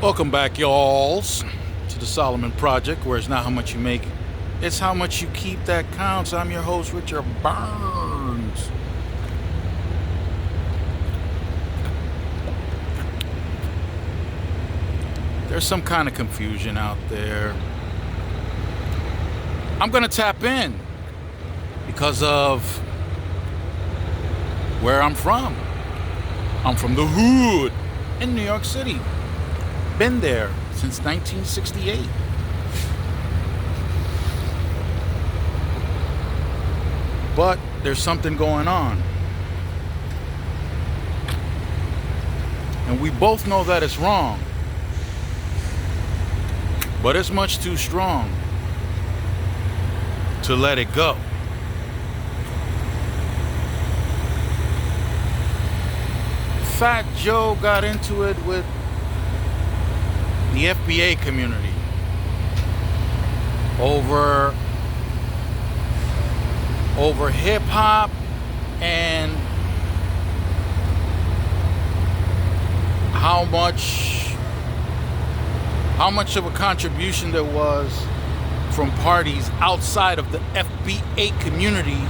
Welcome back, y'alls, to the Solomon Project, where it's not how much you make, it's how much you keep that counts. I'm your host, Richard Burns. There's some kind of confusion out there. I'm gonna tap in because of where I'm from. I'm from the hood in New York City. Been there since 1968. But there's something going on. And we both know that it's wrong. But it's much too strong to let it go. Fat Joe got into it with the FBA community over hip hop and how much of a contribution there was from parties outside of the FBA community.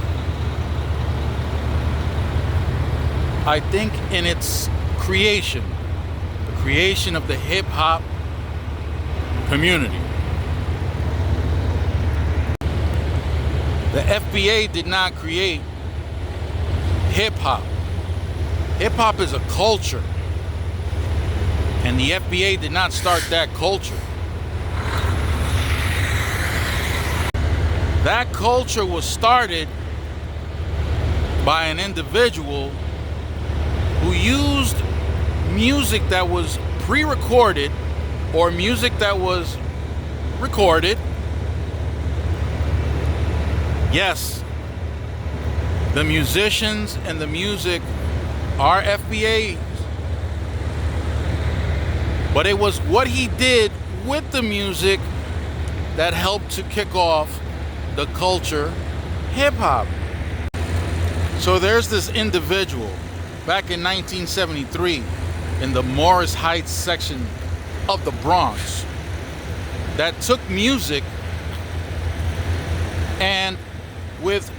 I think in its creation, the creation of the hip hop community. The FBA did not create hip hop. Hip hop is a culture. And the FBA did not start that culture. That culture was started by an individual who used music that was pre-recorded or music that was recorded. Yes, the musicians and the music are FBAs. But it was what he did with the music that helped to kick off the culture, hip-hop. So there's this individual back in 1973 in the Morris Heights section of the Bronx that took music and with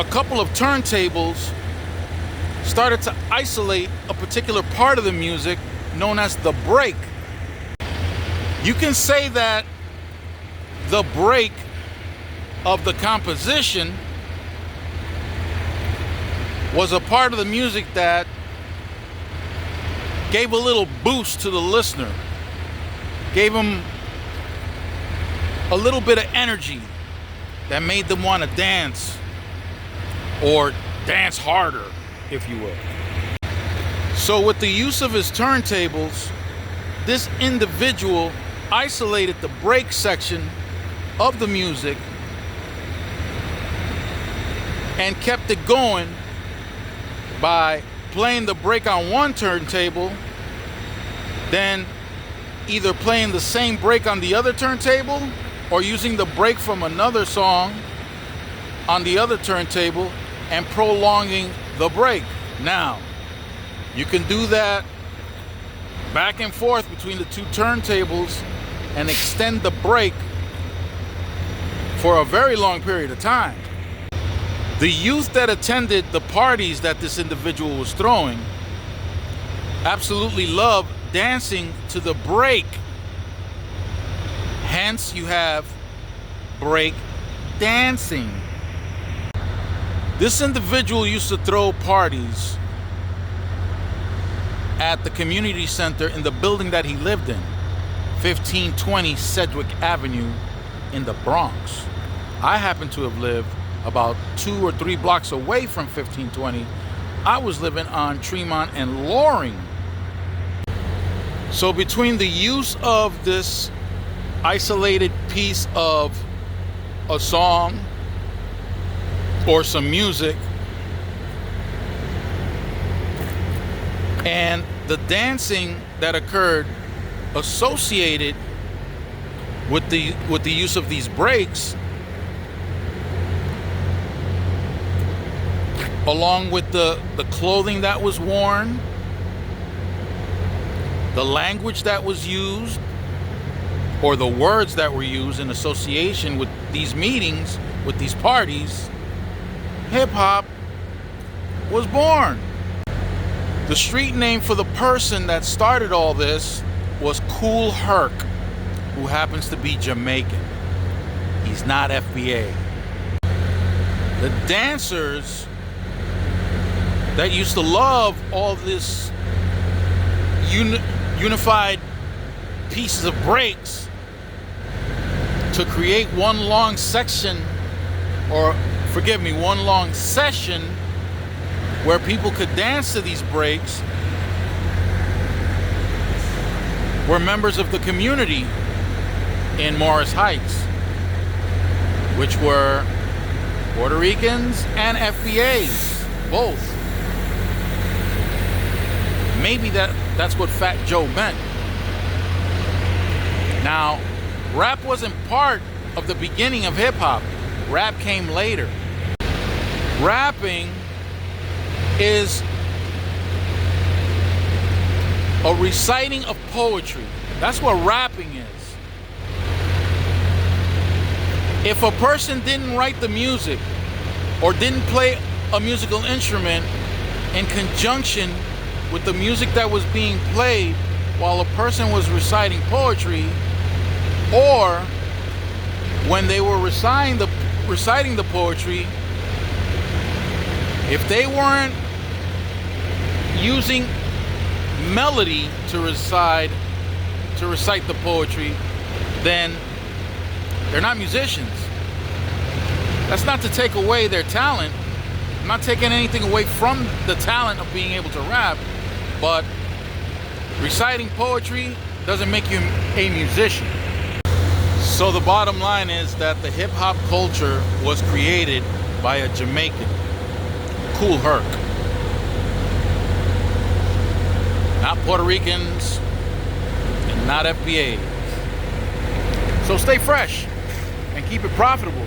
a couple of turntables started to isolate a particular part of the music known as the break. You can say that the break of the composition was a part of the music that gave a little boost to the listener, gave them a little bit of energy that made them want to dance or dance harder, if you will. So with the use of his turntables, this individual isolated the break section of the music and kept it going by playing the break on one turntable, then either playing the same break on the other turntable or using the break from another song on the other turntable and prolonging the break. Now, you can do that back and forth between the two turntables and extend the break for a very long period of time. The youth that attended the parties that this individual was throwing absolutely loved dancing to the break. Hence, you have break dancing. This individual used to throw parties at the community center in the building that he lived in, 1520 Sedgwick Avenue in the Bronx. I happen to have lived about 2 or 3 blocks away from 1520. I was living on Tremont and Loring. So between the use of this isolated piece of a song or some music and the dancing that occurred associated with the use of these breaks, along with the clothing that was worn, the language that was used or the words that were used in association with these meetings, with these parties, hip-hop was born. The street name for the person that started all this was Kool Herc, who happens to be Jamaican. He's not FBA. The dancers that used to love all this unified pieces of breaks to create one long section, or forgive me, one long session where people could dance to these breaks, were members of the community in Morris Heights, which were Puerto Ricans and FBAs, both. Maybe that's what Fat Joe meant. Now, rap wasn't part of the beginning of hip-hop. Rap came later. Rapping is a reciting of poetry. That's what rapping is. If a person didn't write the music or didn't play a musical instrument in conjunction with the music that was being played while a person was reciting poetry, or when they were reciting the poetry, if they weren't using melody to recite the poetry, then they're not musicians. That's not to take away their talent. I'm not taking anything away from the talent of being able to rap, but reciting poetry doesn't make you a musician. So the bottom line is that the hip-hop culture was created by a Jamaican, Kool Herc. Not Puerto Ricans and not FBAs. So stay fresh and keep it profitable.